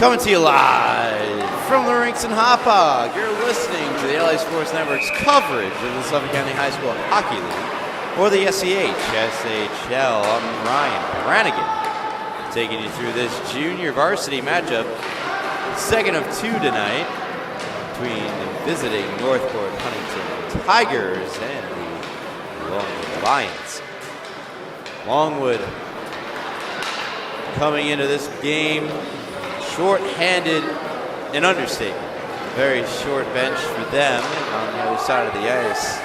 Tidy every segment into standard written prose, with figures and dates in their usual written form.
Coming to you live from the rinks in Hauppauge. You're listening to the LA Sports Network's coverage of the Suffolk County High School Hockey League, or the SCHSHL. I'm Ryan Brannigan, taking you through this junior varsity matchup, second of two tonight, between the visiting Northport Huntington Tigers and the Longwood Lions. Longwood coming into this game short-handed, an understatement. Very short bench for them. And on the other side of the ice,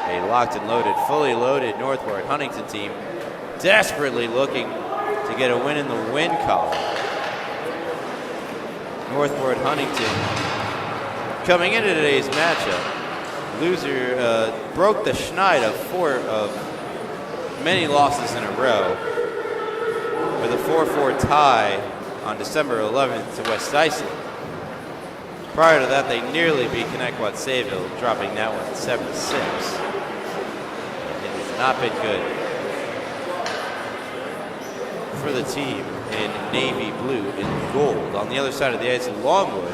a locked and loaded, fully loaded Northport Huntington team desperately looking to get a win in the win column. Northport Huntington coming into today's matchup. Loser broke the schneid of many losses in a row with a 4-4 tie on December 11th to West Islip. Prior to that, they nearly beat Connecticut Sayville, dropping that one 7-6. It has not been good for the team in navy blue and gold. On the other side of the ice, Longwood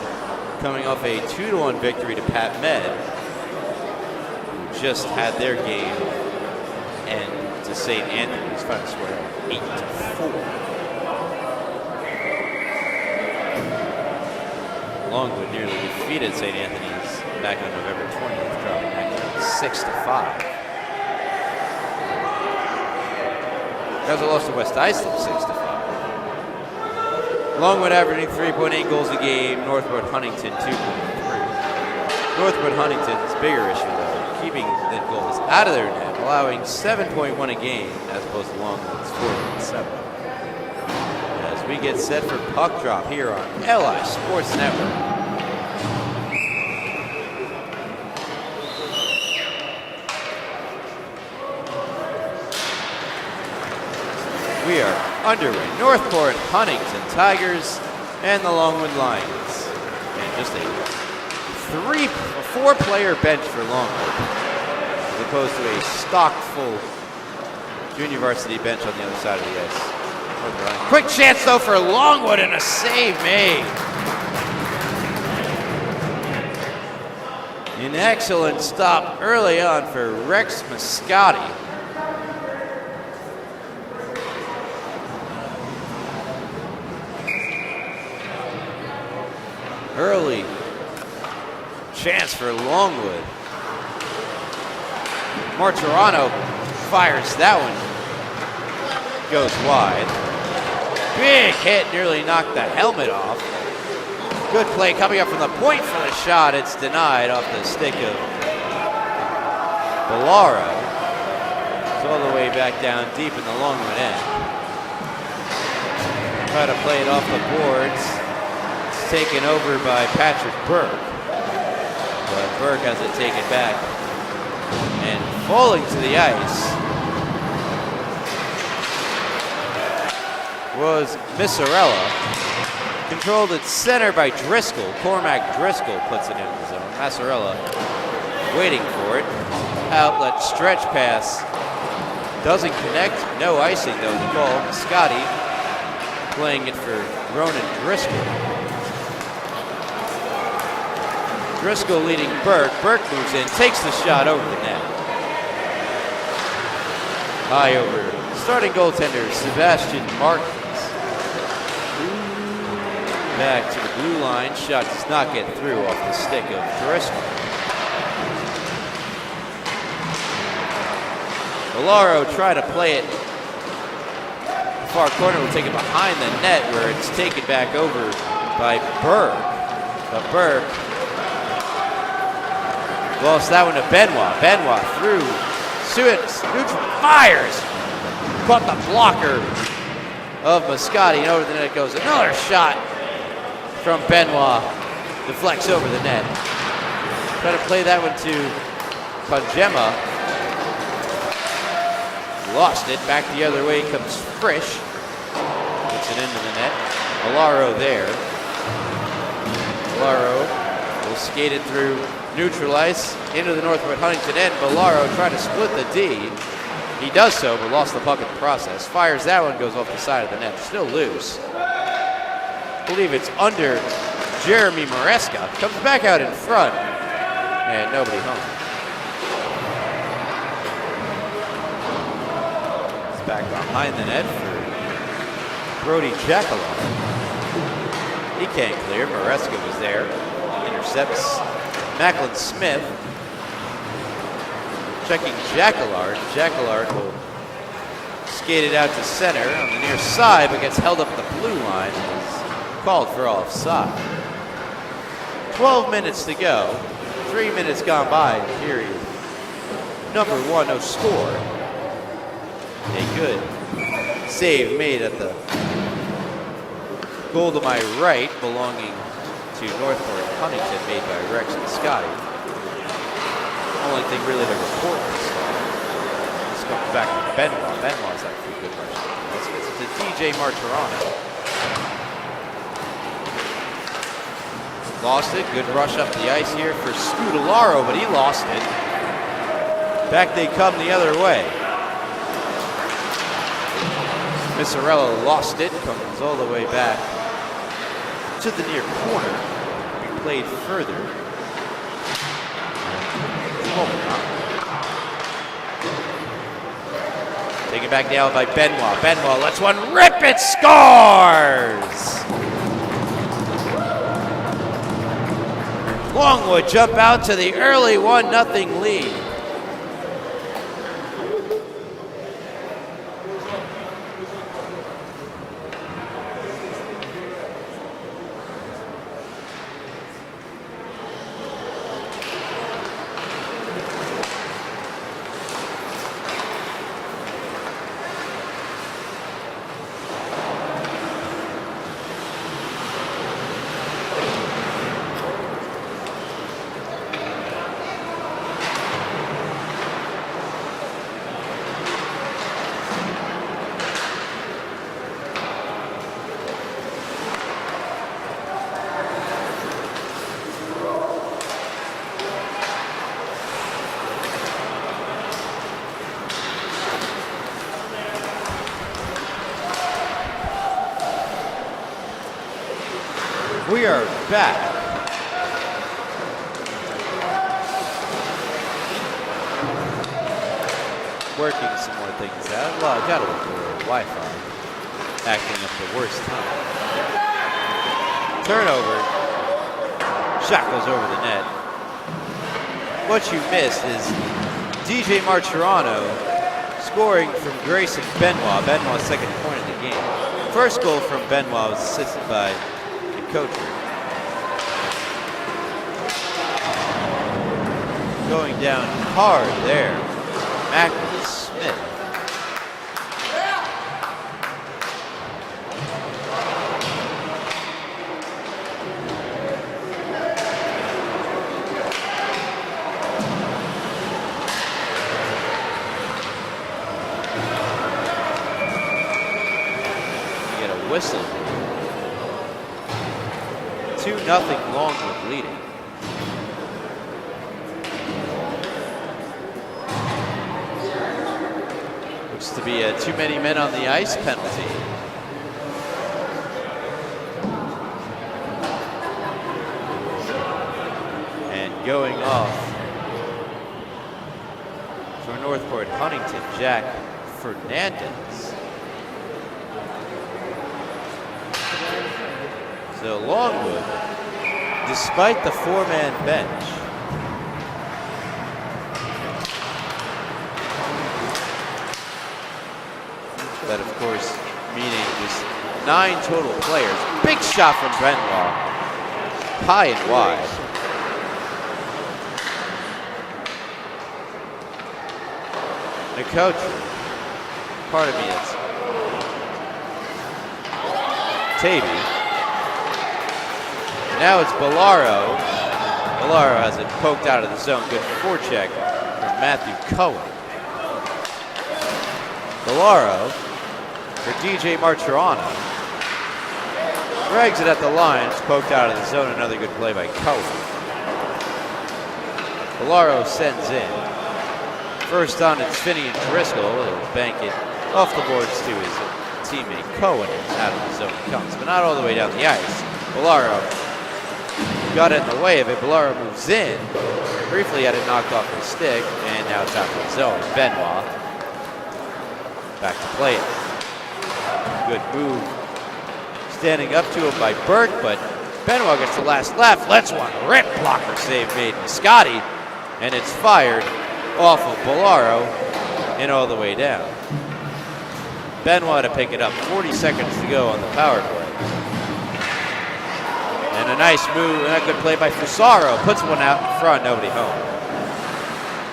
coming off a 2-1 victory to Pat Med, who just had their game, and to St. Anthony's final score 8-4. Longwood nearly defeated St. Anthony's back on November 20th, dropping that game 6-5. That was a loss to West Islip, 6-5. Longwood averaging 3.8 goals a game, Northport Huntington 2.3. Northport Huntington's bigger issue, though, keeping the goals out of their net, allowing 7.1 a game as opposed to Longwood's 4.7. We get set for puck drop here on LI Sports Network. We are underway. Northport Huntington Tigers and the Longwood Lions. And just a 4-player bench for Longwood, as opposed to a stocked full junior varsity bench on the other side of the ice. Quick chance, though, for Longwood, and a save made. An excellent stop early on for Rex Mascotti. Early chance for Longwood. Martirano fires that one. Goes wide. Big hit, nearly knocked the helmet off. Good play coming up from the point for the shot. It's denied off the stick of Bellaro. It's all the way back down deep in the Longwood end. Try to play it off the boards. It's taken over by Patrick Burke. But Burke has it taken back. And falling to the ice was Missarella. Controlled at center by Driscoll. Cormac Driscoll puts it into the zone. Massarella waiting for it. Outlet stretch pass. Doesn't connect. No icing, though. The goal. Scotty playing it for Ronan Driscoll. Driscoll leading Burke. Burke moves in, takes the shot over the net. High over starting goaltender Sebastian Martin. Back to the blue line. Shot does not get through off the stick of Driscoll. Bellaro tried to play it. The far corner will take it behind the net where it's taken back over by Burke. But Burke lost that one to Benoit. Benoit through. Neutral fires. Caught the blocker of Mascotti, and over the net goes another shot from Benoit. Deflects over the net. Try to play that one to Pajema. Lost it. Back the other way comes Frisch. Puts it into the net. Bellaro there. Bellaro will skate it through neutral ice into the Northport Huntington end. Bellaro trying to split the D. He does so, but lost the puck in the process. Fires that one, goes off the side of the net. Still loose. I believe it's under Jeremy Maresca. Comes back out in front, and nobody home. It's back behind the net for Brody Jackalon. He can't clear. Maresca was there. Intercepts Macklin Smith. Checking Jackalard. Jackalard will skate it out to center on the near side, but gets held up at the blue line and is called for offside. 12 minutes to go. 3 minutes gone by in period number 1, no score. A good save made at the goal to my right, belonging to Northport Huntington, made by Rex and Scotty. Only thing really to report this time. This comes back to Benoit. Benoit's actually a good rush. Let's get to DJ Martirano. Lost it. Good rush up the ice here for Scudolaro, but he lost it. Back they come the other way. Misarello lost it. Comes all the way back to the near corner. Be played further. Taken back down by Benoit. Benoit lets one rip, it scores! Longwood jump out to the early 1-0 lead. We are back. Working some more things out. Well, I gotta look for Wi-Fi. Acting up the worst time. Turnover. Shot goes over the net. What you missed is DJ Martirano scoring from Grayson Benoit. Benoit's second point of the game. First goal from Benoit was assisted by Coach. Going down hard there, Macklin Smith. You get a whistle. 2-0 Longwood leading. Looks to be a too many men on the ice penalty. And going off for Northport Huntington, Jack Fernandez. So Longwood, despite the 4-man bench, that of course meaning just 9 total players. Big shot from Benoit, high and wide. The coach, part of me, it's Tavy. Now it's Bellaro. Bellaro has it poked out of the zone. Good forecheck from Matthew Cohen. Bellaro for DJ Martirano. Drags it at the line. It's poked out of the zone. Another good play by Cohen. Bellaro sends in. First on, it's Finney and Driscoll. He'll bank it off the boards to his teammate Cohen out of the zone comes, but not all the way down the ice. Bolaro got it in the way of it. Bolaro moves in. Briefly had it knocked off the stick, and now it's out of the zone. Benoit back to play it. Good move. Standing up to him by Burke, but Benoit gets the last laugh. Let's one. Rip blocker save made by Scotty, and it's fired off of Bolaro and all the way down. Benoit to pick it up. 40 seconds to go on the power play. And a nice move, and a good play by Fusaro. Puts one out in front, nobody home.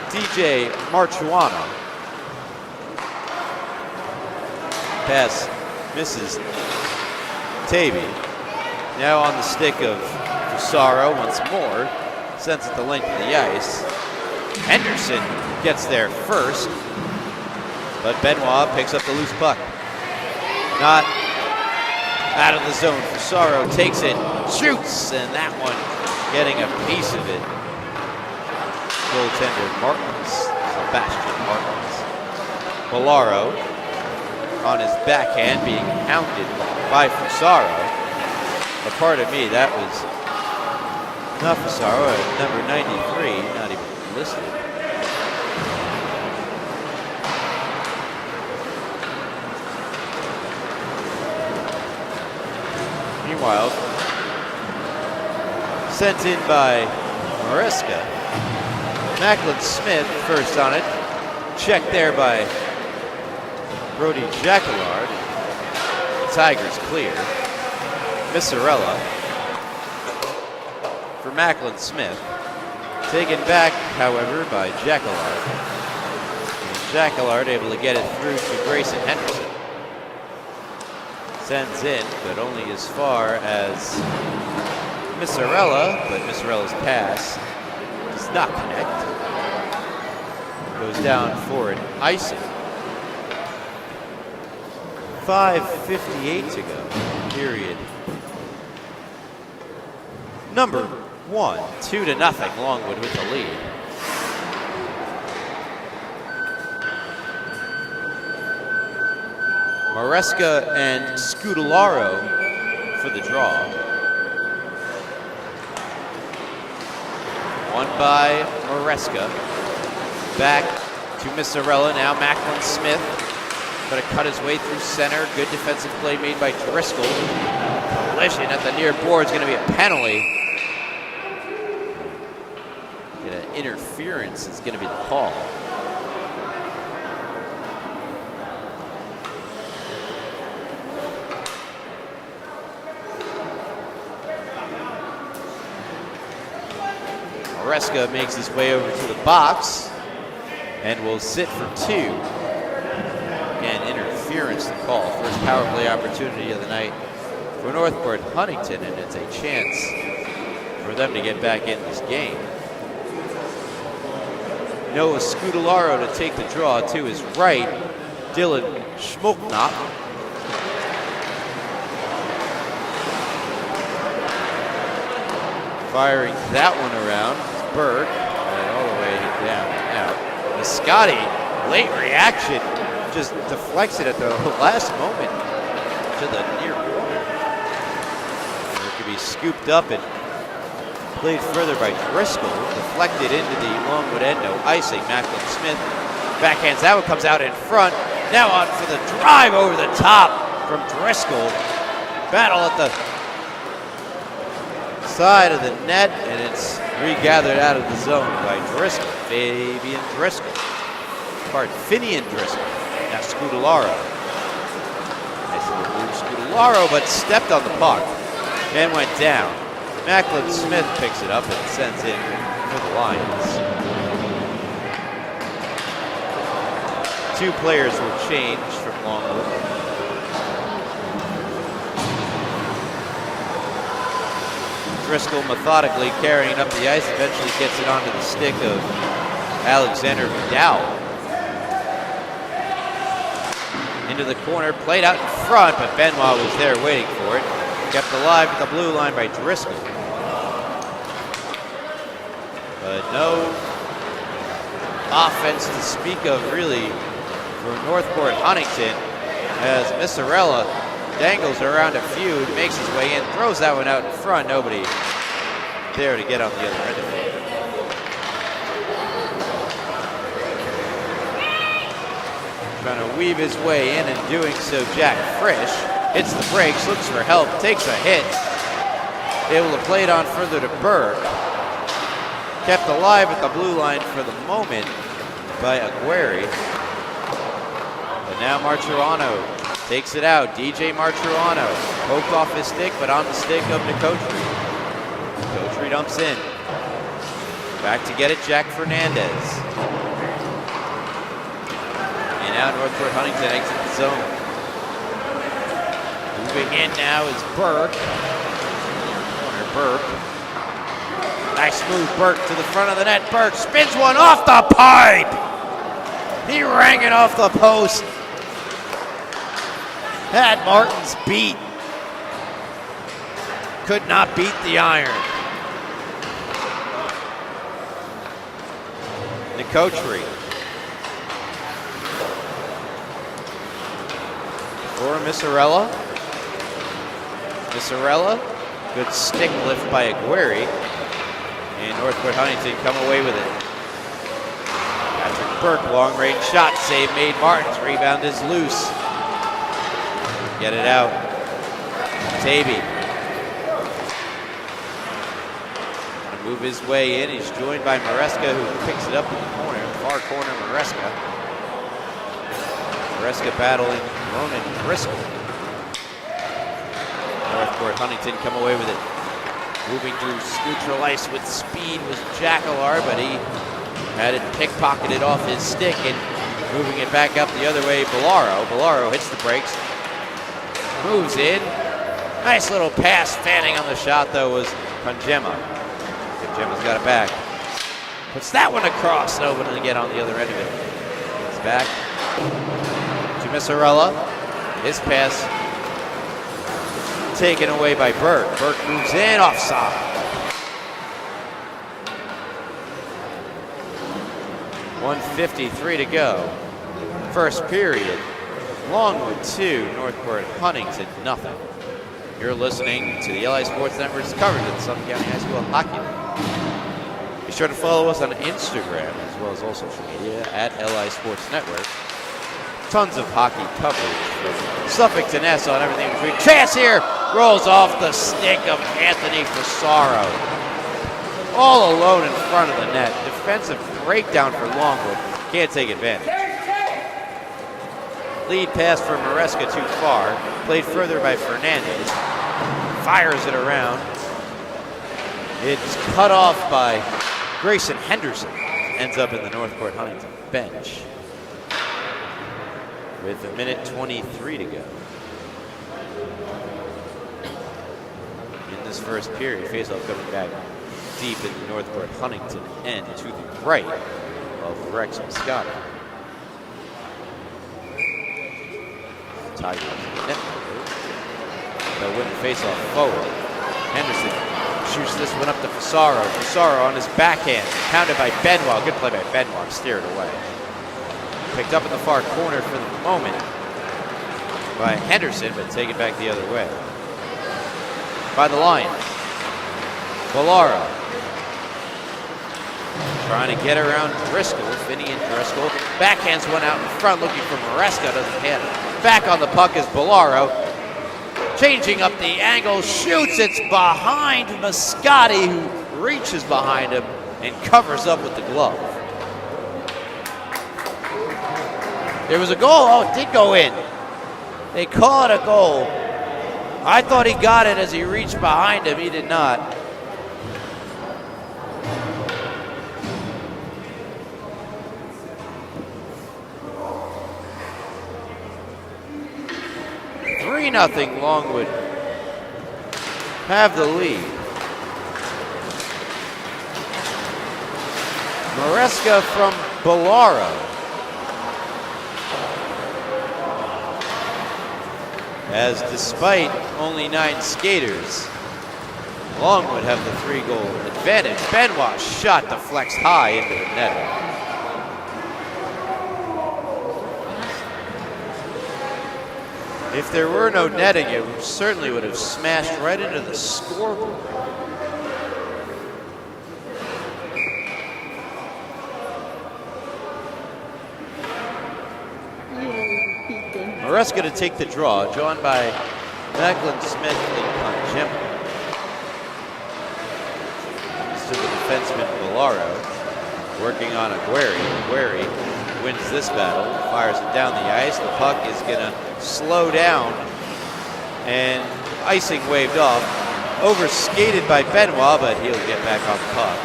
DJ Marchuano. Pass misses Tavy. Now on the stick of Fusaro once more. Sends it the length of the ice. Henderson gets there first, but Benoit picks up the loose puck. Not out of the zone. Fusaro takes it, shoots, and that one getting a piece of it. Goaltender Martins, Sebastian Martins. Bolaro on his backhand being hounded by Fusaro. A part of me, that was not Fusaro, number 93, not even listed. Meanwhile, sent in by Maresca. Macklin Smith first on it. Checked there by Brody Jacquillard. The Tigers clear. Missarella for Macklin Smith. Taken back, however, by Jacquillard. And Jacquillard able to get it through to Grayson Henderson. Sends in, but only as far as Missarella, but Missarella's pass does not connect. Goes down for an icing. 5:58 to go, period. Number 1, 2-0, Longwood with the lead. Maresca and Scudellaro for the draw. One by Maresca. Back to Missarella. Now Macklin Smith. Going to cut his way through center. Good defensive play made by Driscoll. Collision at the near board is going to be a penalty. Interference is going to be the call. Maresca makes his way over to the box and will sit for 2. Again, interference to call. First power play opportunity of the night for Northport Huntington, and it's a chance for them to get back in this game. Noah Scudellaro to take the draw to his right. Dylan Schmoknop. Firing that one around. Berg, and all the way down and out. Scotty, late reaction, just deflects it at the last moment to the near corner. And it could be scooped up and played further by Driscoll, deflected into the Longwood end, no icing. Macklin Smith backhands that one, comes out in front. Now on for the drive over the top from Driscoll. Battle at the side of the net, and it's regathered out of the zone by Driscoll. Fabian Driscoll. Pardon, Finian Driscoll. Now Scudellaro. Nice little move, Scudellaro, but stepped on the puck and went down. Macklin Smith picks it up and sends it for the Lions. 2 players will change from Longwood. Driscoll methodically carrying up the ice, eventually gets it onto the stick of Alexander McDowell. Into the corner, played out in front, but Benoit was there waiting for it. Kept alive at the blue line by Driscoll. But no offense to speak of, really, for Northport Huntington. as Missarella dangles around a few, makes his way in, throws that one out in front. Nobody there to get on the other end of it. Trying to weave his way in, and doing so, Jack Frisch hits the brakes, looks for help, takes a hit. Able to play it on further to Burke. Kept alive at the blue line for the moment by Aguirre. But now Marturano takes it out. DJ Marturano poked off his stick, but on the stick of Nicotri. Nicotri dumps in. Back to get it, Jack Fernandez. And now Northport Huntington exits the zone. Moving in now is Burke. Corner Burke. Nice move, Burke to the front of the net. Burke spins one off the pipe. He rang it off the post. Had Martins beat. Could not beat the iron. Nicotri. For Missarella. Missarella. Good stick lift by Aguirre. And Northport Huntington come away with it. Patrick Burke, long range shot, save made. Martins, rebound is loose. Get it out. Tavy. Gonna move his way in. He's joined by Maresca, who picks it up in the corner. Far corner, Maresca. Maresca battling Ronan Driscoll. Northport Huntington come away with it. Moving through neutral ice with speed was Jackalar, but he had it pickpocketed off his stick, and moving it back up the other way, Bellaro. Bellaro hits the brakes, moves in. Nice little pass. Fanning on the shot, though, was Congemma. Congemma's got it back. Puts that one across. Nobody to get on the other end of it. It's back to Missarella. His pass taken away by Burke. Burke moves in, offside. .153 to go. First period. Longwood 2, Northport Huntington nothing. You're listening to the LI Sports Network's coverage of the Suffolk County High School Hockey League. Be sure to follow us on Instagram as well as all social media at LI Sports Network. Tons of hockey coverage from Suffolk to Nassau and everything between. Chance here rolls off the stick of Anthony Fasaro. All alone in front of the net. Defensive breakdown for Longwood. Can't take advantage. Lead pass for Maresca too far. Played further by Fernandez. Fires it around. It's cut off by Grayson Henderson. Ends up in the Northport Huntington bench. With a minute 23 to go. In this first period, faceoff coming back deep in the Northport Huntington end to the right of Rex Moscato. Tigers net. They'll win the faceoff forward. Henderson shoots this one up to Fasaro. Fasaro on his backhand, pounded by Benoit. Good play by Benoit, steered away. Picked up in the far corner for the moment by Henderson, but taken back the other way. By the line, Bellaro. Trying to get around Driscoll, Finney and Driscoll. Backhands one out in front, looking for Maresca, doesn't hit. Back on the puck is Bellaro. Changing up the angle, shoots, it's behind Moscati, who reaches behind him and covers up with the glove. There was a goal. Oh, it did go in. They call it a goal. I thought he got it as he reached behind him. He did not. .3-0 Longwood have the lead. Maresca from Bellaro. As despite only 9 skaters, Longwood have the 3-goal advantage. Benoit's shot deflects high into the net. If there were no netting, it certainly would have smashed right into the scoreboard. Maresca to take the draw, drawn by Macklin Smith and Congemma. To the defenseman Bellaro, working on Aguirre. Aguirre wins this battle, fires it down the ice. The puck is gonna slow down, and icing waved off. Overskated by Benoit, but he'll get back on the puck.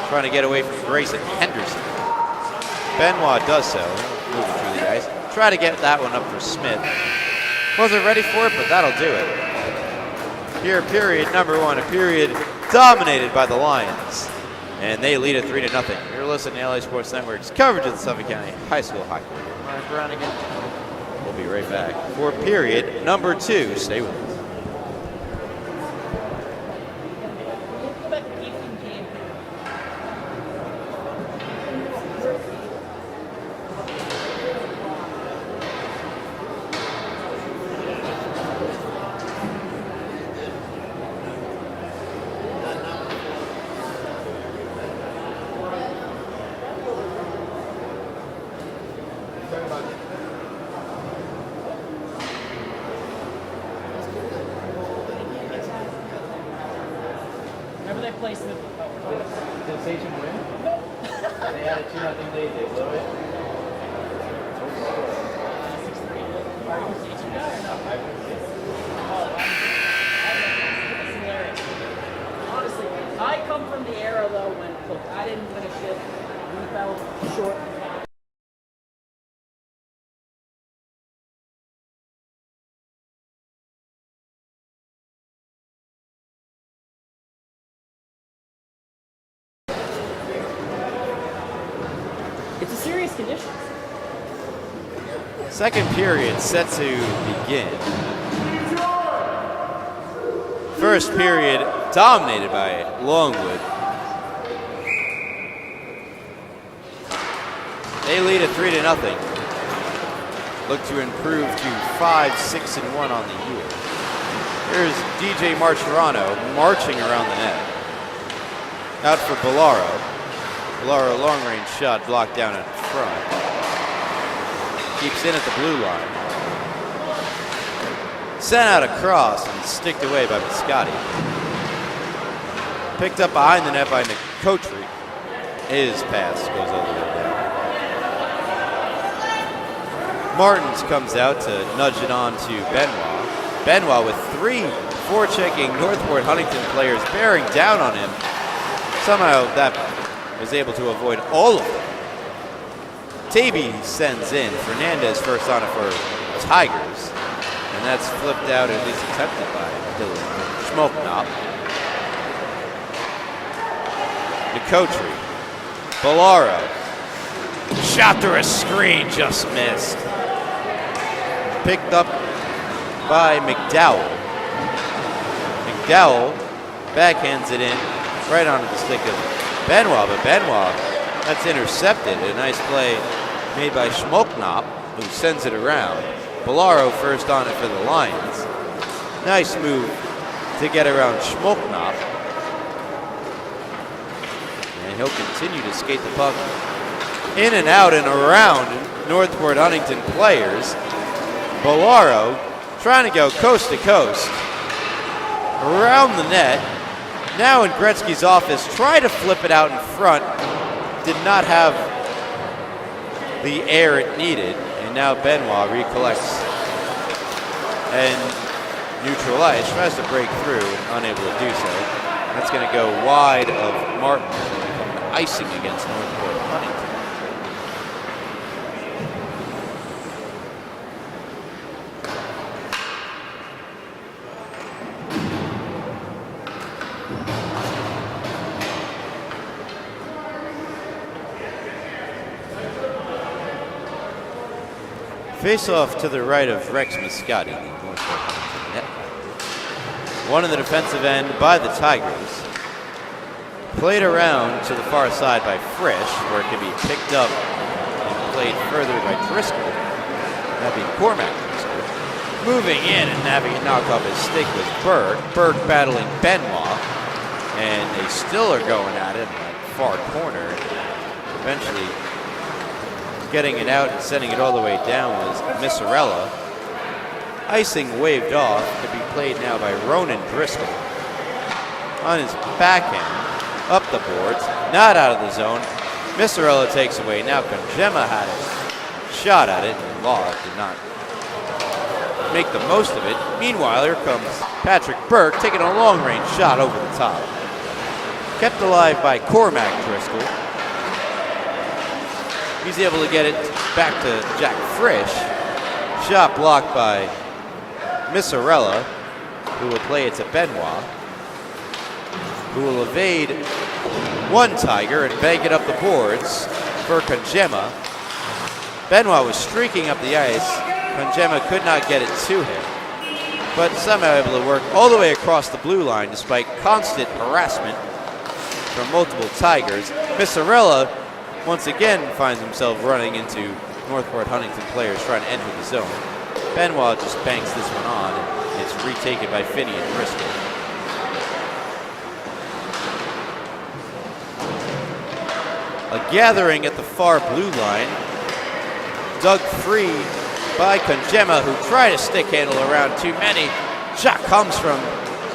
Trying to get away from Grayson Henderson. Benoit does so, moving through the ice. Try to get that one up for Smith. Wasn't ready for it, but that'll do it. Here, period number one, a period dominated by the Lions. And they lead it 3-0. You're listening to LA Sports Network's coverage of the Suffolk County High School Hockey League. Mark Brownigan. We'll be right back for period number 2. Stay with us. It's a serious condition. Second period set to begin. First period dominated by Longwood. They lead at 3-0. Look to improve to 5-6-1 on the year. Here's DJ Marcherano marching around the net. Out for Bellaro. Bellaro long-range shot blocked down in front. Keeps in at the blue line. Sent out across and sticked away by Biscotti. Picked up behind the net by Nicotri. His pass goes all the way down. Martins comes out to nudge it on to Benoit. Benoit with 3 forechecking Northport Huntington players bearing down on him. Somehow that was able to avoid all of them. Taby sends in. Fernandez first on it for Tigers. And that's flipped out, at least attempted by Dylan Schmoknop. Nicotri. Bellaro. Shot through a screen, just missed. Picked up by McDowell. McDowell backhands it in right onto the stick of Benoit, but Benoit, that's intercepted. A nice play made by Schmoknop, who sends it around. Bellaro first on it for the Lions. Nice move to get around Schmoknop. And he'll continue to skate the puck in and out and around Northport Huntington players. Bellaro trying to go coast to coast around the net. Now in Gretzky's office, try to flip it out in front. Did not have the air it needed. And now Benoit recollects and neutral ice. Tries to break through and unable to do so. That's going to go wide of Martin and become an icing against Northport Huntington. Face off to the right of Rex Muscati, the Northport Huntington net. One in the defensive end by the Tigers. Played around to the far side by Frisch, where it can be picked up and played further by Driscoll. That'd be Cormac Driscoll. Moving in and having it knock off his stick was Berg. Berg battling Benoit. And they still are going at it in that far corner. Eventually getting it out and sending it all the way down was Missarella. Icing waved off to be played now by Ronan Driscoll. On his backhand, up the boards, not out of the zone. Missarella takes away. Now Congemma had a shot at it, and Law did not make the most of it. Meanwhile, here comes Patrick Burke taking a long-range shot over the top. Kept alive by Cormac Driscoll. He's able to get it back to Jack Frisch. Shot blocked by Missarella, who will play it to Benoit, who will evade one Tiger and bank it up the boards for Congemma. Benoit was streaking up the ice. Congemma could not get it to him, but somehow able to work all the way across the blue line despite constant harassment from multiple Tigers. Missarella once again finds himself running into Northport Huntington players trying to enter the zone. Benoit just banks this one on, and it's retaken by Finney and Driscoll. A gathering at the far blue line, dug free by Congemma, who tried to stick handle around too many. Shot comes from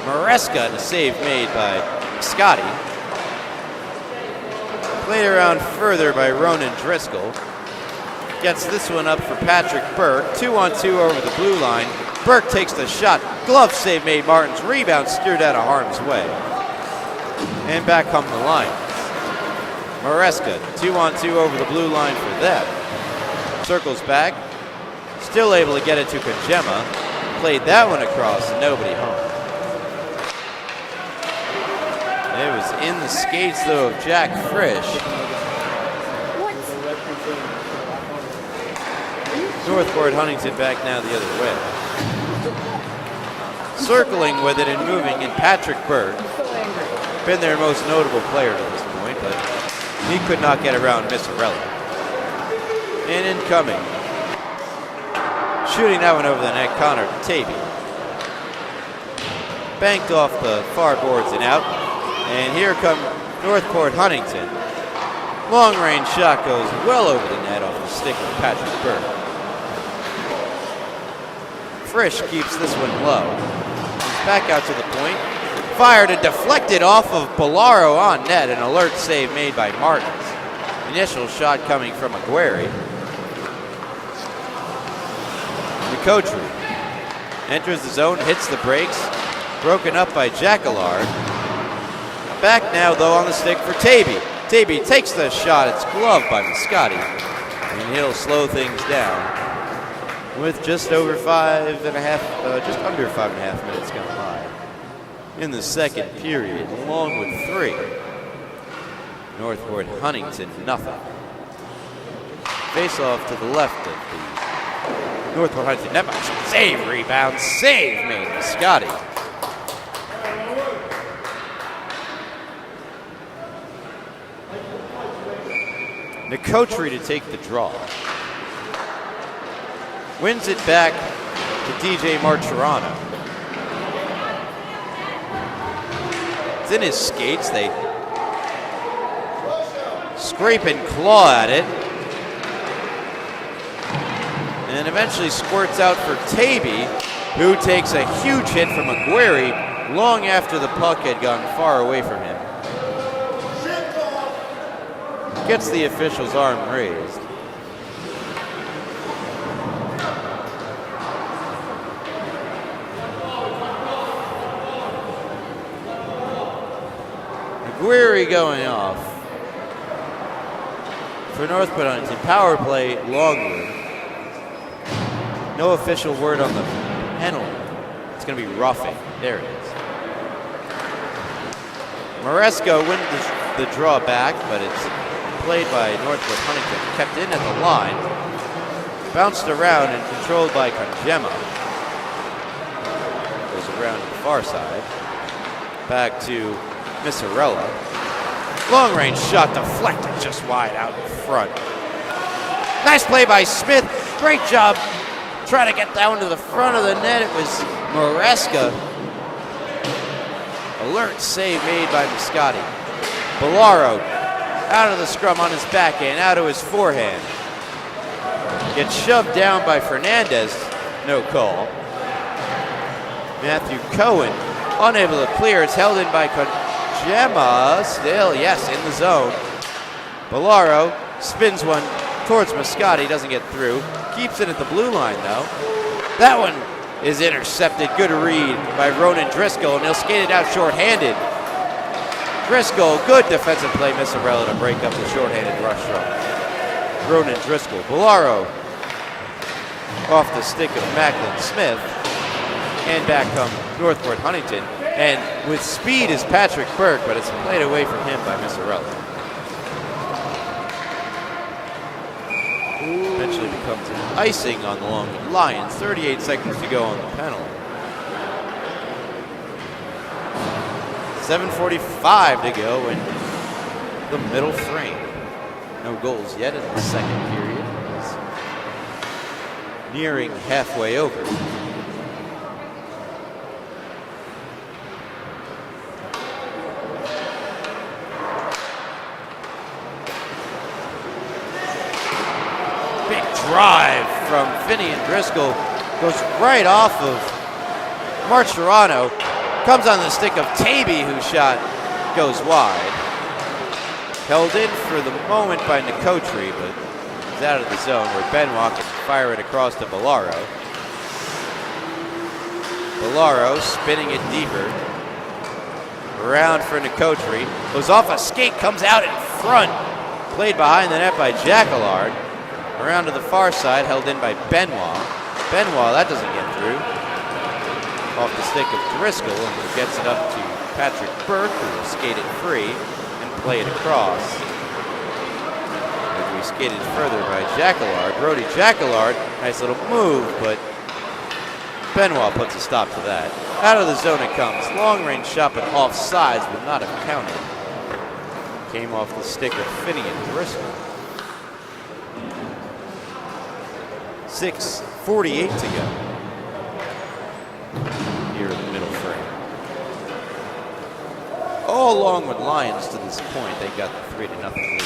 Maresca, and a save made by Scotty. Played around further by Ronan Driscoll. Gets this one up for Patrick Burke. 2-on-2 over the blue line. Burke takes the shot. Glove save made. Martin's rebound steered out of harm's way. And back come the Lions. Maresca, 2-on-2 over the blue line for them. Circles back. Still able to get it to Congemma. Played that one across and nobody home. It was in the skates, though, of Jack Frisch. Northport Huntington back now the other way. Circling with it and moving in Patrick Berg. Been their most notable player to this point, but he could not get around Missarella. And incoming. Shooting that one over the net, Connor Tavy. Banked off the far boards and out. And here come Northport Huntington. Long range shot goes well over the net off the stick of Patrick Burke. Frisch keeps this one low. He's back out to the point. Fired and deflected off of Bellaro on net. An alert save made by Martins. Initial shot coming from Aguirre. Nicotri enters the zone, hits the brakes. Broken up by Jacquillard. Back now, though, on the stick for Tavy. Tavy takes the shot. It's gloved by Moscati. And he'll slow things down with just over just under 5.5 minutes gone by in the second period. Longwood 3. Northport Huntington nothing. Face off to the left of the Northport Huntington netbox. Save, rebound, save made Moscati. Nicotri to take the draw. Wins it back to DJ Martirano. It's in his skates. They scrape and claw at it. And eventually squirts out for Tavy, who takes a huge hit from Aguirre long after the puck had gone far away from him. Gets the official's arm raised. Aguirre going off for Northport Huntington. Power play, Longwood. No official word on the penalty. It's going to be roughing. There it is. Maresca wins the draw back, but it's played by Northport Huntington, kept in at the line, bounced around and controlled by Congemma. Goes around to the far side, back to Missarella. Long range shot deflected just wide out in front. Nice play by Smith, great job trying to get down to the front of the net. It was Maresca. Alert save made by Biscotti. Bellaro out of the scrum on his backhand, out to his forehand. Gets shoved down by Fernandez, no call. Matthew Cohen unable to clear. It's held in by Kojima. Still, yes, in the zone. Bellaro spins one towards Biscotti, doesn't get through. Keeps it at the blue line, though. That one is intercepted. Good read by Ronan Driscoll, and he'll skate it out shorthanded. Driscoll, good defensive play. Missarella to break up the shorthanded rush from Ronan Driscoll. Bellaro off the stick of Macklin Smith. And back come Northport Huntington. And with speed is Patrick Burke, but it's played away from him by Missarella. Eventually becomes icing on the Longwood Lions. 38 seconds to go on the penalty. 7:45 to go in the middle frame. No goals yet in the second period. It's nearing halfway over. Big drive from Finian Driscoll. Goes right off of Martirano. Comes on the stick of Taby, whose shot goes wide. Held in for the moment by Nicotri, but he's out of the zone where Benoit can fire it across to Bellaro. Bellaro spinning it deeper. Around for Nicotri. Goes off a skate, comes out in front. Played behind the net by Jacquelard. Around to the far side, held in by Benoit. Benoit, that doesn't get through. Off the stick of Driscoll, and he gets it up to Patrick Burke, who will skate it free and play it across. And we skated further by Jacquelard. Brody Jacquelard, nice little move, but Benoit puts a stop to that. Out of the zone it comes. Long range shot, but off sides would not have counted. Came off the stick of Finian Driscoll. 6:48 to go. Here in the middle frame. All Longwood Lions to this point. They got the 3-0 lead.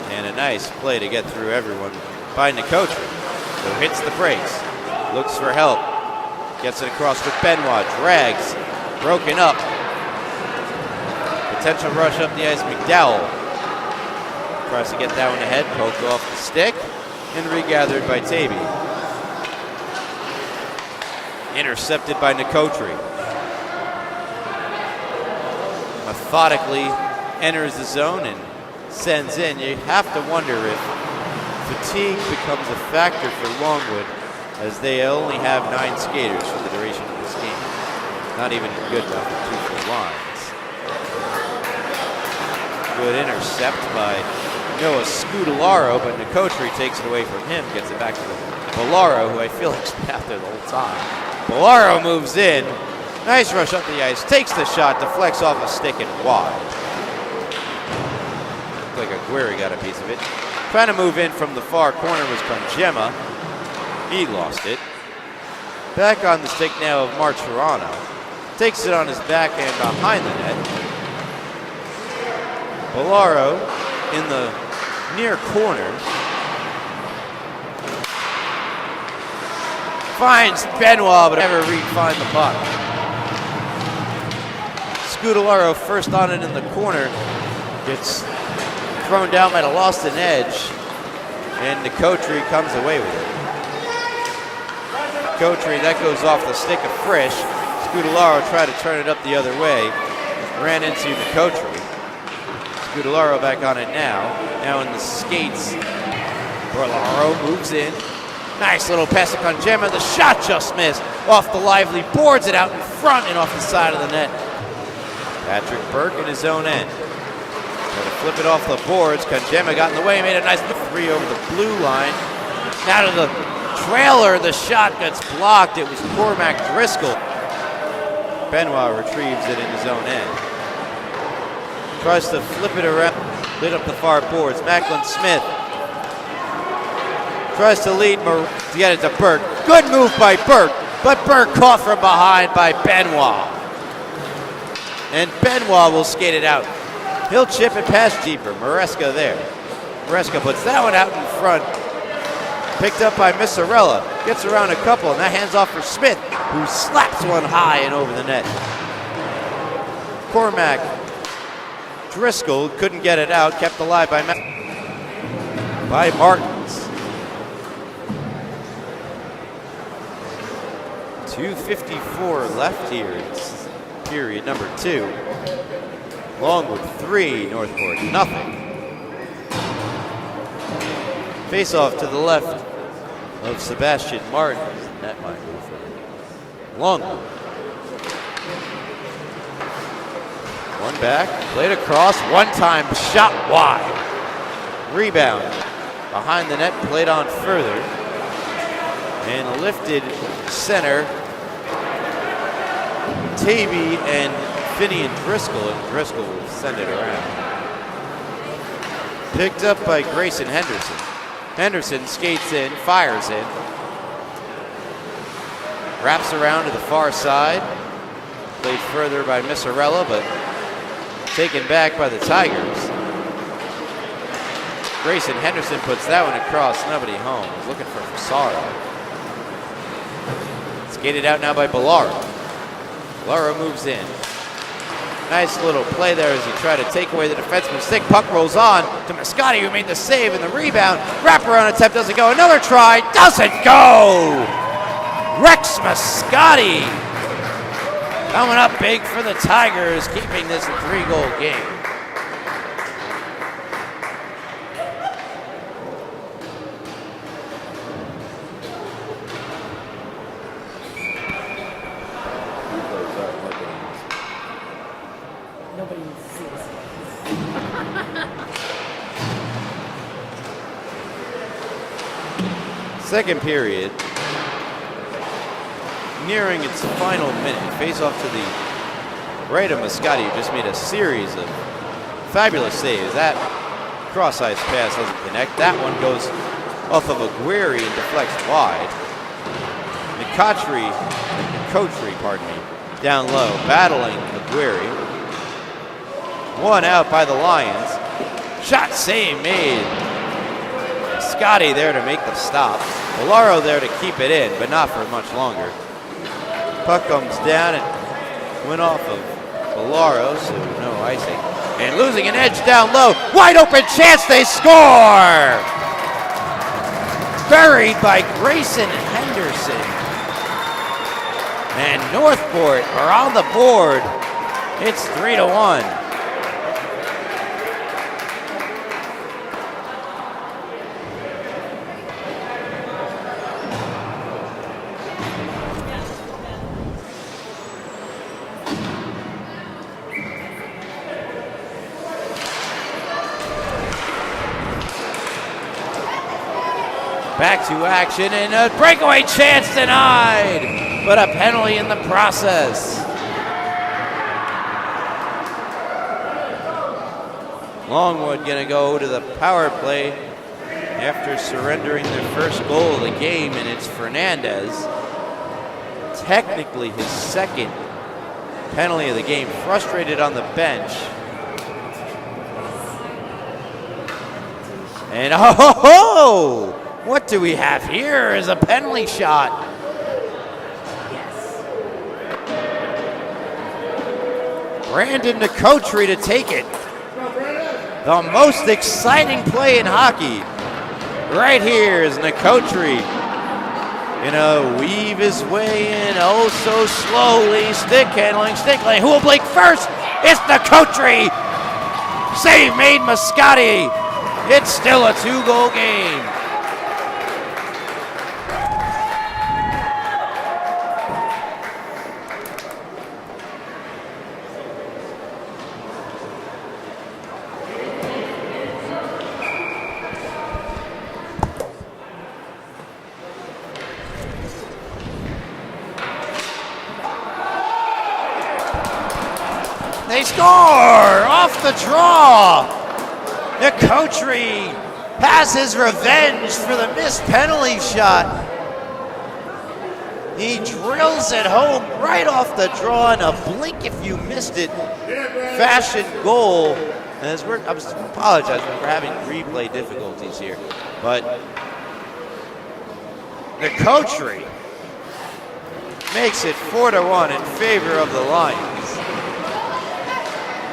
And a nice play to get through everyone by Nicotri, who hits the brakes, looks for help, gets it across with Benoit, drags, broken up. Potential rush up the ice, McDowell. Tries to get that one ahead, poked off the stick, and regathered by Taby. Intercepted by Nicotri. Methodically enters the zone and sends in. You have to wonder if fatigue becomes a factor for Longwood, as they only have 9 skaters for the duration of this game. Not even good enough for 2 full lines. Good intercept by Noah Scudellaro, but Nicotri takes it away from him, gets it back to Bellaro, who I feel like's been out there the whole time. Bellaro moves in. Nice rush up the ice, takes the shot, deflects off a stick and wide. Looked like Aguirre got a piece of it. Trying to move in from the far corner was Congemma. He lost it. Back on the stick now of Martirano. Takes it on his backhand behind the net. Bellaro in the near corner. Finds Benoit, but never find the puck. Scudellaro first on it in the corner. Gets thrown down, might have lost an edge. And Nicotri comes away with it. Nicotri, that goes off the stick of Frisch. Scudellaro tried to turn it up the other way. Ran into Nicotri. Scudellaro back on it now. Now in the skates. Bellaro moves in. Nice little pass to Congemma. The shot just missed. Off the lively, boards it out in front and off the side of the net. Patrick Burke in his own end. Trying to flip it off the boards. Congemma got in the way, made a nice 3 over the blue line. Now to the trailer. The shot gets blocked. It was Cormac Driscoll. Benoit retrieves it in his own end. Tries to flip it around, lit up the far boards. Macklin Smith Tries to lead to get it to Burke. Good move by Burke, but Burke caught from behind by Benoit. And Benoit will skate it out. He'll chip it past deeper. Maresca there. Maresca puts that one out in front. Picked up by Missarella. Gets around a couple, and that hands off for Smith, who slaps one high and over the net. Cormac Driscoll couldn't get it out, kept alive by Martins. 2:54 left here. It's period number 2. Longwood 3, Northport nothing. Face off to the left of Sebastian Martins. That might move for Longwood. One back, played across, one time, shot wide. Rebound behind the net, played on further. And lifted center. Tavy and Finney and Driscoll will send it around. Picked up by Grayson Henderson. Henderson skates in, fires in. Wraps around to the far side. Played further by Missarella, but taken back by the Tigers. Grayson Henderson puts that one across, nobody home. He's looking for Fasaro. Skated out now by Bellaro. Bellaro moves in. Nice little play there as he tried to take away the defenseman's stick. Puck rolls on to Moscati, who made the save, and the rebound. Wraparound attempt doesn't go. Another try, doesn't go! Rex Moscati coming up big for the Tigers, keeping this a 3-goal game. Second period, nearing its final minute. Face off to the right of Moscati, who just made a series of fabulous saves. That cross-ice pass doesn't connect. That one goes off of Aguirre and deflects wide. McCoutry, down low, battling Aguirre. One out by the Lions. Shot save made. Scotty there to make the stop. Bellaro there to keep it in, but not for much longer. Puck comes down and went off of Bellaro, so no icing. And losing an edge down low. Wide open chance, they score! Buried by Grayson Henderson. And Northport are on the board. It's 3-1. Back to action, and a breakaway chance denied, but a penalty in the process. Longwood gonna go to the power play after surrendering their first goal of the game, and it's Fernandez. Technically his second penalty of the game, frustrated on the bench. And oh! What do we have here is a penalty shot. Brandon McCoutry to take it. The most exciting play in hockey. Right here is McCoutry. Gonna weave his way in oh so slowly. Stick handling, stick lane. Who will blink first? It's McCoutry. Save made Moscati. It's still a 2-goal game. They score off the draw. McCoutry has his revenge for the missed penalty shot. He drills it home right off the draw in a blink if you missed it fashion goal. And as I apologize for having replay difficulties here, but the coaching makes it 4-1 in favor of the Lions.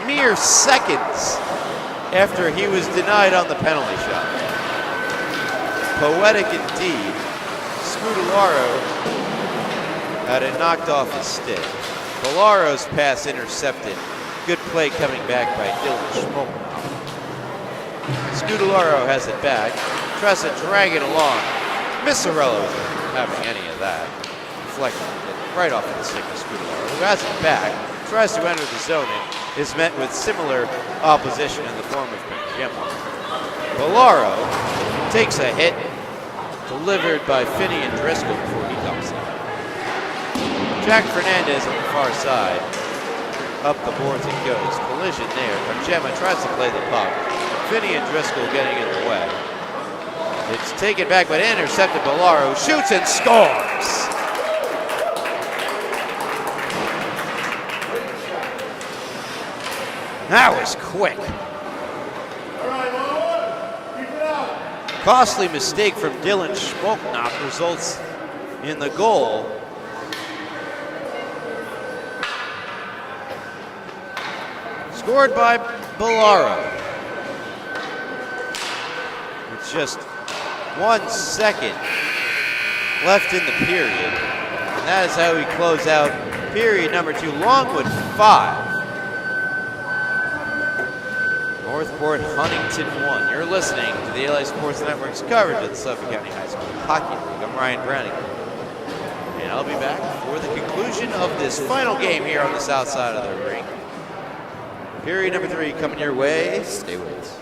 Mere seconds after he was denied on the penalty shot. Poetic indeed. Scudellaro had it knocked off his stick. Bolaro's pass intercepted. Good play coming back by Dylan Schmolthoff. Scudellaro has it back. Tries to drag it along. Missarello isn't having any of that. Deflecting it right off of the stick of Scudellaro, who has it back. Tries to enter the zone and is met with similar opposition in the form of Gemma. Bolaro takes a hit delivered by Finney and Driscoll before he comes in. Jack Fernandez on the far side. Up the boards it goes. Collision there. Gemma tries to play the puck. Finney and Driscoll getting in the way. It's taken back but intercepted. Bolaro shoots and scores. That was quick. Costly mistake from Dylan Schmolthoff results in the goal. Scored by Bolaro. With just 1 second left in the period. And that is how we close out period number 2. Longwood 5. Northport, Huntington 1. You're listening to the LA Sports Network's coverage of the Suffolk County High School Hockey League. I'm Ryan Browning. And I'll be back for the conclusion of this final game here on the south side of the rink. Period number 3 coming your way. Stay with us.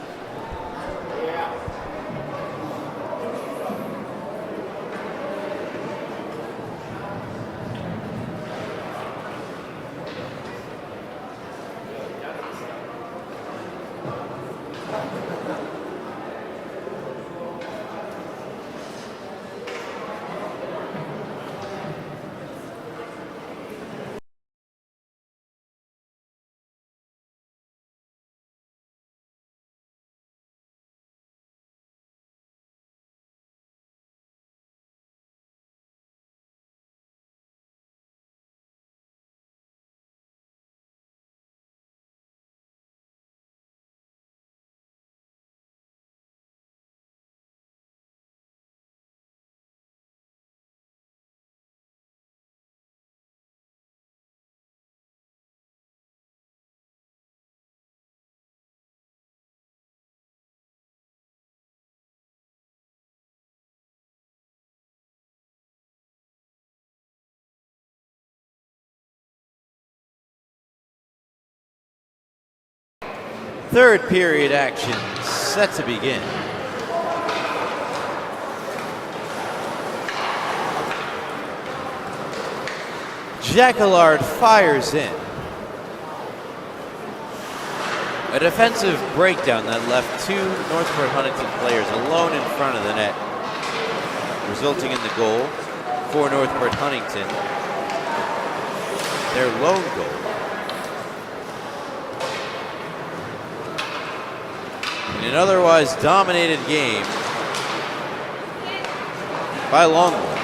Third period action set to begin. Jacquillard fires in. A defensive breakdown that left 2 Northport Huntington players alone in front of the net, resulting in the goal for Northport Huntington. Their lone goal. In an otherwise dominated game by Longwood.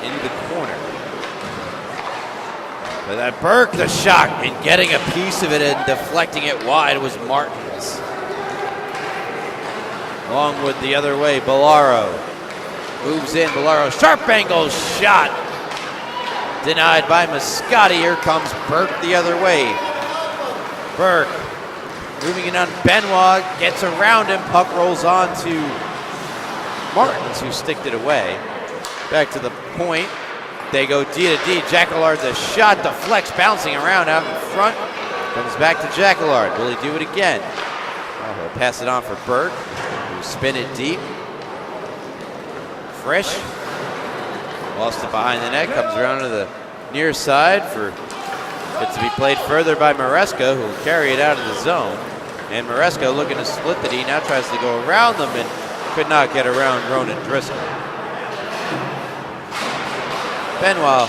Into the corner. But that Burke the shot and getting a piece of it and deflecting it wide was Martins. Longwood the other way, Bolaro moves in, Bolaro sharp angle shot. Denied by Mascotti. Here comes Burke the other way. Burke moving in on Benoit, gets around him, puck rolls on to Martins, who sticked it away. Back to the point, they go D to D. Jacquillard, the shot deflects, bouncing around out in front. Comes back to Jacquillard. Will he do it again? Oh, he'll pass it on for Burke, who spin it deep. Frisch lost it behind the net, comes around to the near side for it to be played further by Maresca, who will carry it out of the zone. And Maresca looking to split the D, now tries to go around them and could not get around Ronan Driscoll. Benoit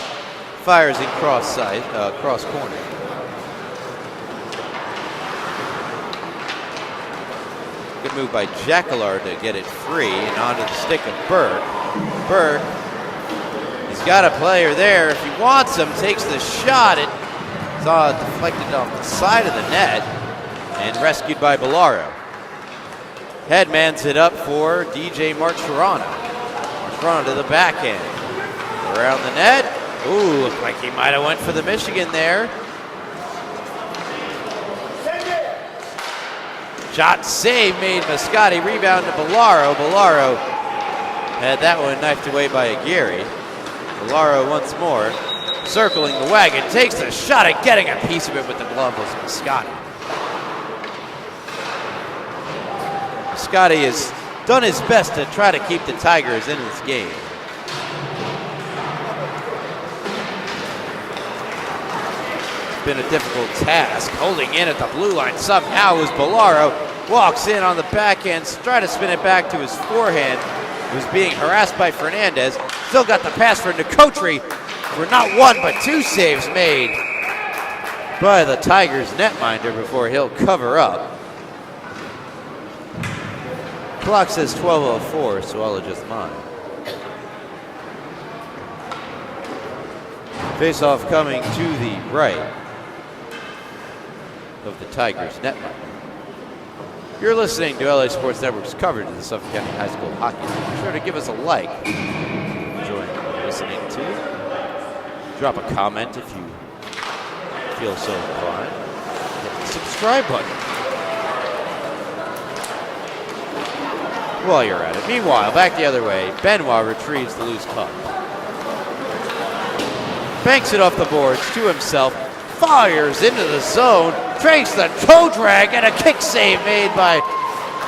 fires in cross corner. Good move by Jacqueline to get it free and onto the stick of Berg. Berg, he's got a player there. If he wants him, takes the shot. It saw it deflected off the side of the net and rescued by Bellaro. Headmans it up for DJ Marcherano. Marcherano to the backhand. Around the net. Ooh, looked like he might have went for the Michigan there. Shot save made Mascotti. Rebound to Bellaro. Bellaro had that one knifed away by Aguirre. Bellaro once more. Circling the wagon. Takes the shot at getting a piece of it with the glove was Mascotti. Mascotti has done his best to try to keep the Tigers in this game. Been a difficult task. Holding in at the blue line somehow was Bellaro. Walks in on the backhand, try to spin it back to his forehand. Was being harassed by Fernandez. Still got the pass for Nicotri for not one but two saves made by the Tigers netminder before he'll cover up. Clock says 12:04, so I'll adjust mine. Face-off coming to the right of the Tigers netminder. You're listening to LA Sports Network's coverage of the Suffolk County High School Hockey League. Be sure to give us a like. Enjoying what you're listening to. Drop a comment if you feel so inclined. Hit the subscribe button while you're at it. Meanwhile, back the other way, Benoit retrieves the loose puck. Banks it off the boards to himself. Fires into the zone, takes the toe drag, and a kick save made by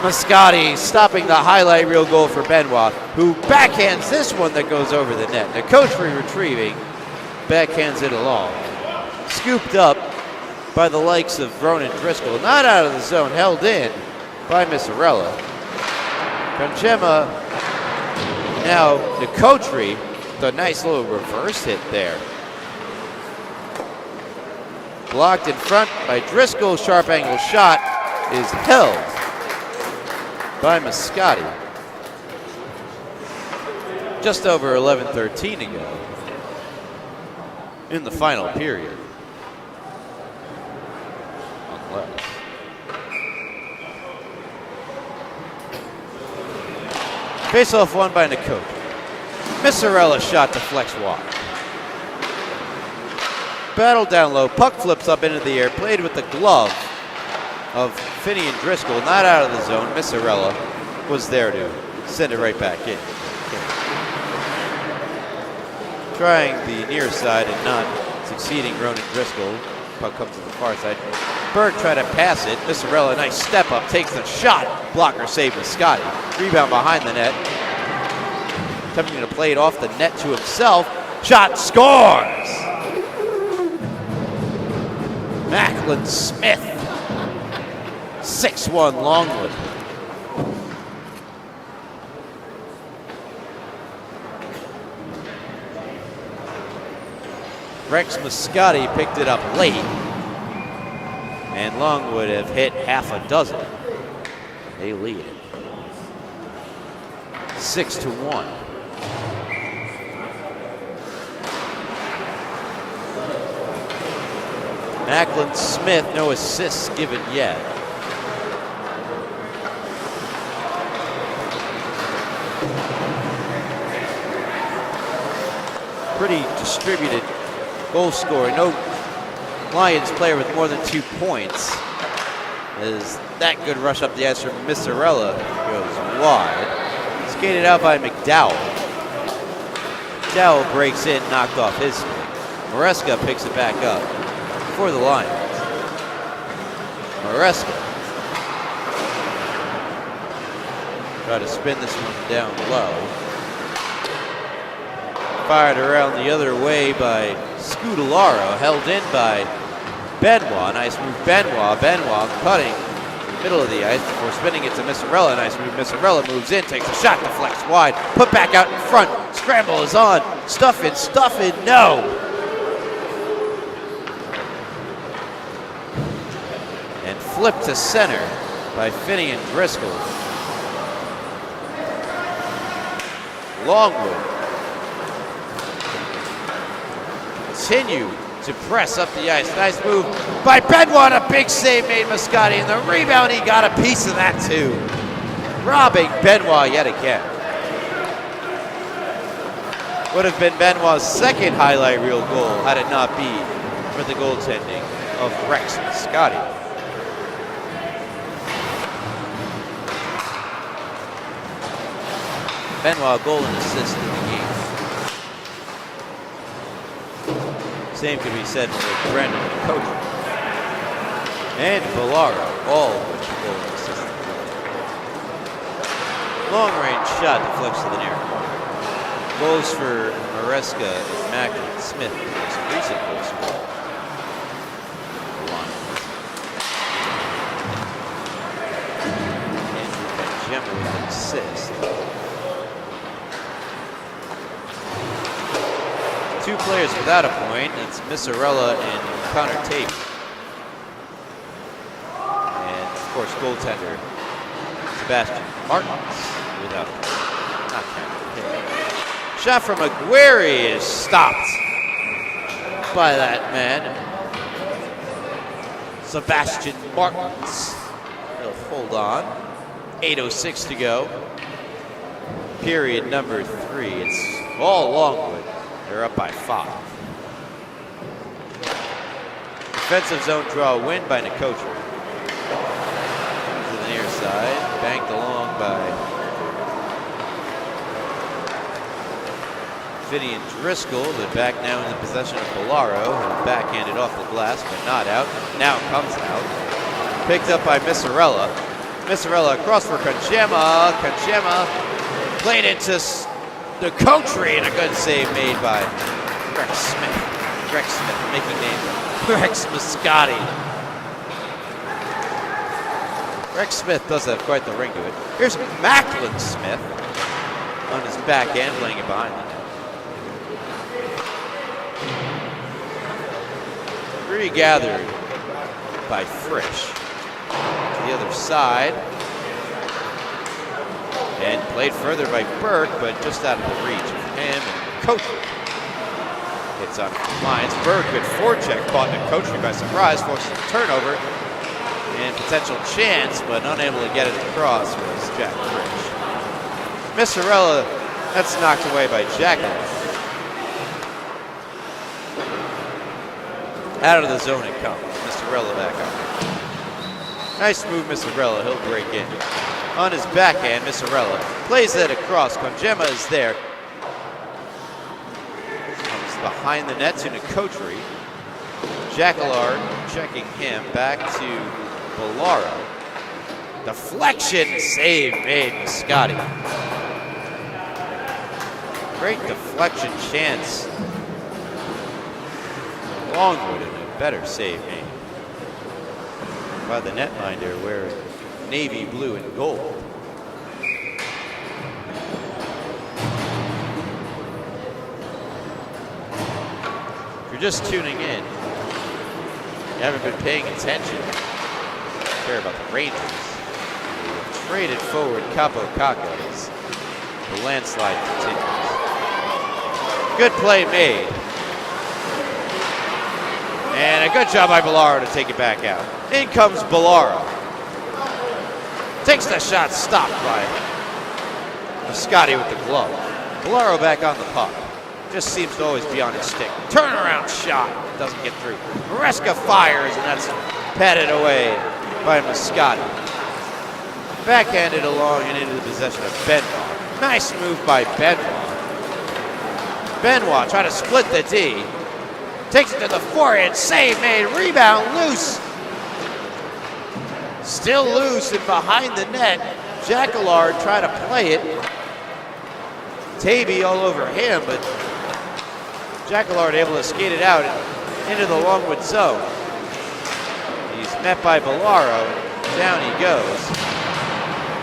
Mascotti, stopping the highlight reel goal for Benoit, who backhands this one that goes over the net. Nicotri retrieving, backhands it along. Scooped up by the likes of Ronan Driscoll, not out of the zone, held in by Missarella. Conchema, now Nicotri, the nice little reverse hit there. Blocked in front by Driscoll. Sharp angle shot is held by Mascotti. Just over 11:13 to go in the final period. Unless. Face-off won by Nicotri. Missarella shot deflects wide. Battle down low, puck flips up into the air, played with the glove of Finian Driscoll, not out of the zone. Missarella was there to send it right back in. Trying the near side and not succeeding, Ronan Driscoll. Puck comes to the far side. Berg tried to pass it. Missarella, nice step up, takes the shot. Blocker save with Scotty. Rebound behind the net. Attempting to play it off the net to himself. Shot scores! Macklin Smith, 6-1 Longwood. Rex Mascotti picked it up late, and Longwood have hit half a dozen. They lead it 6-1. Macklin Smith, no assists given yet. Pretty distributed goal scoring. No Lions player with more than 2 points. As that good rush up the ice from Missarella goes wide. Skated out by McDowell. McDowell breaks in, knocked off his stick. Maresca picks it back up for the Lions. Maresca. Try to spin this one down low. Fired around the other way by Scudolaro. Held in by Benoit. Nice move, Benoit. Benoit cutting middle of the ice before spinning it to Missarella. Nice move. Missarella moves in, takes a shot, deflects wide, put back out in front. Scramble is on. Stuff it, no. And flipped to center by Finney and Driscoll. Longwood continue to press up the ice. Nice move by Benoit. A big save made Moscati, and the rebound, he got a piece of that too. Robbing Benoit yet again. Would have been Benoit's second highlight reel goal had it not be for the goaltending of Rex Moscati. Benoit goal and assist in the game. Same could be said for Brennan, the coach. And Bellaro, all of which goal and assist. Long range shot deflects to the near. Goals for Maresca and Macklin Smith, his recent goal scorer. Andrew Benjamin with an assist. Two players without a point. It's Missarella and Connor Tate. And of course, goaltender Sebastian Martins without a point. Not counted. Shot from Aguirre is stopped by that man, Sebastian Martins. He'll hold on. 8:06 to go. Period number 3. It's all Longwood. They're up by 5. Defensive zone draw win by Nicotra. To the near side, banked along by Finney and Driscoll, but back now in the possession of Bellaro, who backhanded off the glass, but not out. Now comes out. Picked up by Missarella. Missarella across for Konchema. Konchema played into the country, and a good save made by Rex Smith. Rex Smith, making name Rex Moscati. Rex Smith does have quite the ring to it. Here's Macklin Smith on his back end, laying it behind the net. Regathered by Frisch. To the other side. And played further by Burke, but just out of the reach of him and Coach. Hits on compliance. Burke, good forecheck, caught Nicotra by surprise, forces a turnover. And potential chance, but unable to get it across was Jack Frisch. Missarella, that's knocked away by Jacklin. Out of the zone it comes. Missarella back up. Nice move, Missarella. He'll break in. On his backhand, Missarella plays that across. Konchema is there. Comes behind the net to Nicotra. Jacquillard checking him back to Bellaro. Deflection save made Moscati. Great deflection chance. Longwood and a better save made by the netminder wearing navy blue and gold. If you're just tuning in, you haven't been paying attention, care about the Rangers. They've traded forward Capo Caca as the landslide continues. Good play made. And a good job by Bellaro to take it back out. In comes Bellaro. Takes the shot, stopped by Moscati with the glove. Bellaro back on the puck. Just seems to always be on his stick. Turnaround shot, doesn't get through. Maresca fires, and that's patted away by Moscati. Backhanded along and into the possession of Benoit. Nice move by Benoit. Benoit trying to split the D. Takes it to the forehand, save made, rebound loose. Still loose and behind the net. Jacquillard trying to play it. Tavy all over him, but Jacquillard able to skate it out into the Longwood zone. He's met by Bellaro. Down he goes.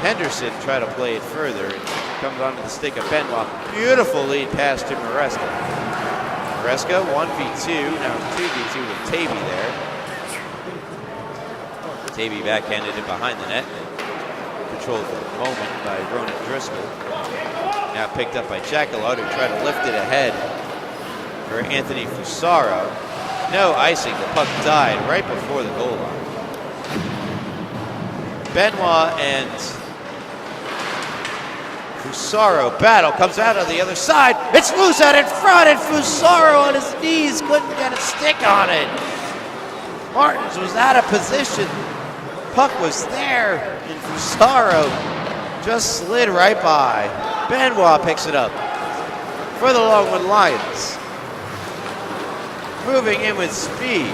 Henderson tried to play it further. And comes onto the stick of Benoit. Beautiful lead pass to Maresca. Maresca 1v2, now 2v2 with Tavy there. Tavy backhanded it behind the net. Controlled for the moment by Ronan Driscoll. Now picked up by Jackalotte, who tried to lift it ahead for Anthony Fusaro. No icing, the puck died right before the goal line. Benoit and Fusaro battle, comes out on the other side. It's loose out in front, and Fusaro on his knees couldn't get a stick on it. Martins was out of position. Puck was there, and Fusaro just slid right by. Benoit picks it up for the Longwood Lions. Moving in with speed.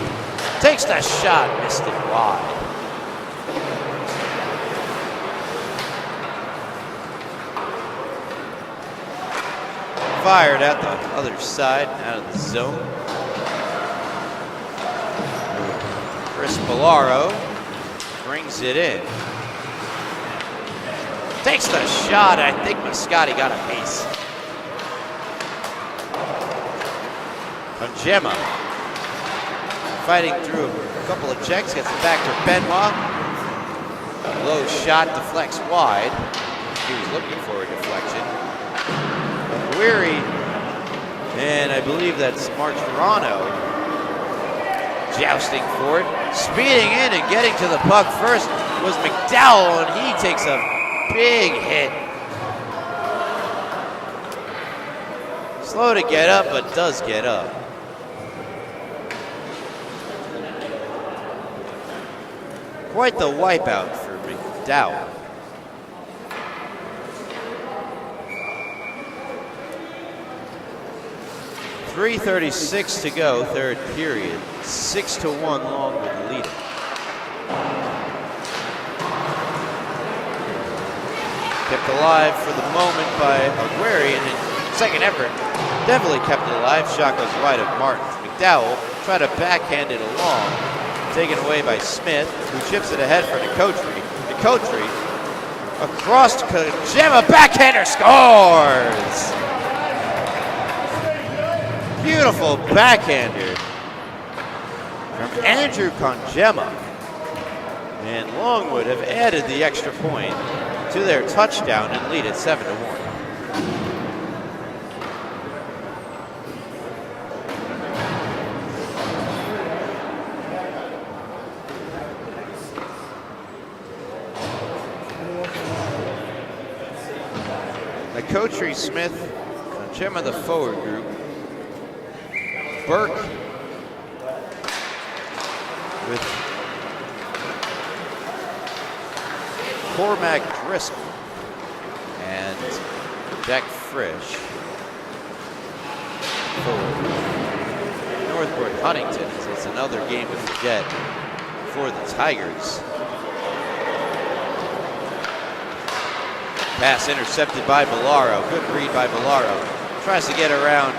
Takes the shot, missed it wide. Fired out the other side, out of the zone. Chris Bellaro brings it in. Takes the shot. I think Moscati got a piece. Gemma fighting through a couple of checks, gets it back to Benoit. Low shot deflects wide. He was looking for a deflection. Weary, and I believe that's Mark Toronto jousting for it. Speeding in and getting to the puck first was McDowell, and he takes a big hit. Slow to get up, but does get up. Quite the wipeout for McDowell. .336 to go, third period. 6-1 Longwood leading. Kept alive for the moment by Aguirre, and in second effort, definitely kept it alive. Shot goes wide of Martins. McDowell tried to backhand it along. Taken away by Smith, who chips it ahead for Nicotri. Nicotri across to Kojima, backhander scores! Beautiful backhander from Andrew Kongema. And Longwood have added the extra point to their touchdown and lead at 7-1. Nicotri, Smith, Kongema the forward group. Burke with Cormac Driscoll and Jack Frisch. Northport Huntington, so it's another game to forget for the Tigers. Pass intercepted by Bellaro. Good read by Bellaro. Tries to get around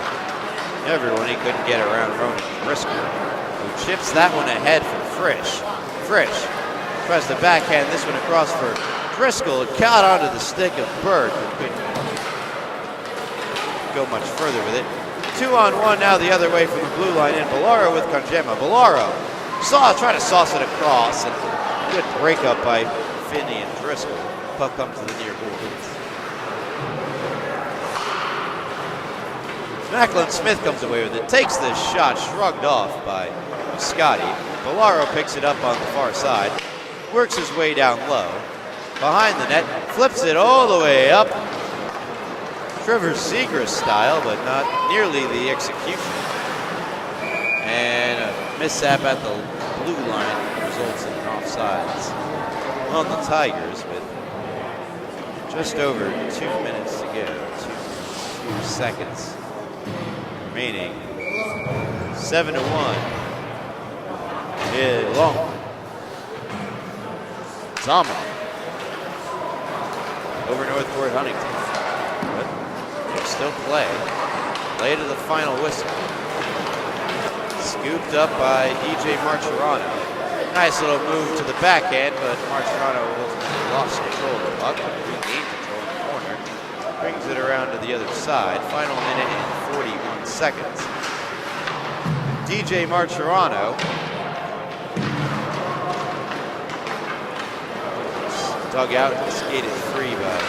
everyone. He couldn't get around Ronan Driscoll, who chips that one ahead for Frisch. Frisch tries to backhand this one across for Driscoll. It caught onto the stick of Burke, who couldn't go much further with it. 2-on-1 now the other way from the blue line, and Bellaro with Kongema. Bellaro try to sauce it across, and good breakup by Finney and Driscoll. Puck comes to the near boards. Macklin Smith comes away with it, takes the shot, shrugged off by Scotty. Bellaro picks it up on the far side, works his way down low, behind the net, flips it all the way up. Trevor Seagrass style, but not nearly the execution. And a mishap at the blue line results in an offsides on the Tigers with just over 2 minutes to go, 2 seconds remaining. 7-1. Longwood. Zama over Northport Huntington. But still play. Play to the final whistle. Scooped up by DJ Marchirano. Nice little move to the backhand, but Martirano ultimately lost control of the puck, regained control in the corner, brings it around to the other side. Final minute and 41 seconds. DJ Martirano dug out and skated free by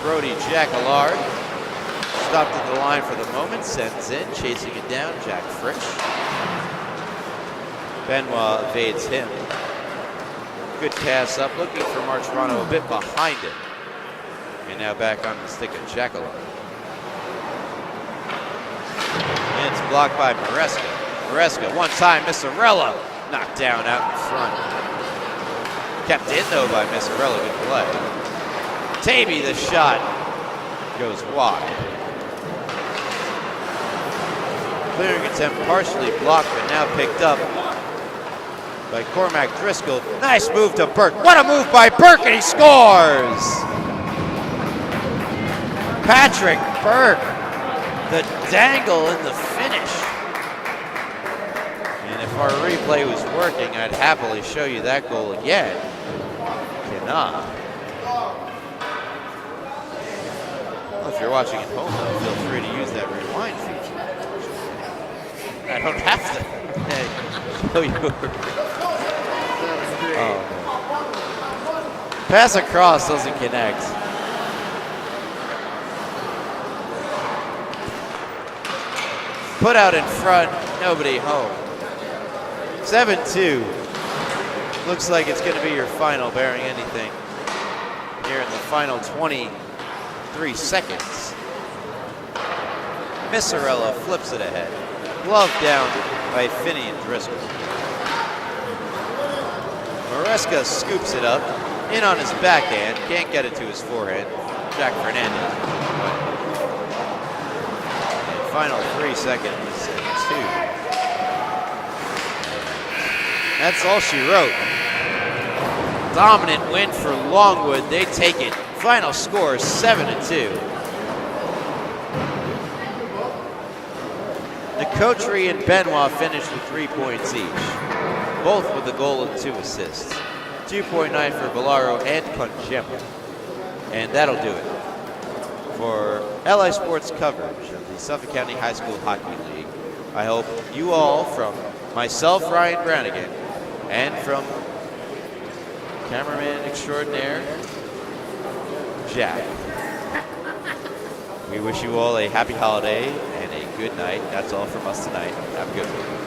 Brody Jacquillard. Stopped at the line for the moment, sends in, chasing it down, Jack Fritsch. Benoit evades him. Good pass up, looking for Martirano a bit behind him. And now back on the stick of Jacquillard. And it's blocked by Maresca. Maresca, one time, Missarella knocked down out in front. Kept in though by Missarella, good play. Tavy, the shot goes wide. Clearing attempt partially blocked, but now picked up by Cormac Driscoll. Nice move to Burke. What a move by Burke, and he scores! Patrick Burke, the dangle in the finish. And if our replay was working, I'd happily show you that goal again. Cannot. Well, if you're watching at home, though, feel free to use that rewind feature. I don't have to show you. Oh. Pass across doesn't connect. Put out in front, nobody home. 7-2. Looks like it's going to be your final, bearing anything, here in the final 23 seconds. Missarella flips it ahead. Glove down by Finney and Driscoll. Maresca scoops it up, in on his backhand, can't get it to his forehand. Jack Fernandez. And final 3 seconds, 2. That's all she wrote. Dominant win for Longwood, they take it. Final score, 7-2. Nicotri and Benoit finished with 3 points each, both with a goal and 2 assists. 2.9 for Bellaro and Congemma. And that'll do it for LI Sports coverage of the Suffolk County High School Hockey League. I hope you all, from myself, Ryan Brannigan, and from cameraman extraordinaire, Jack, we wish you all a happy holiday and a good night. That's all from us tonight. Have a good one.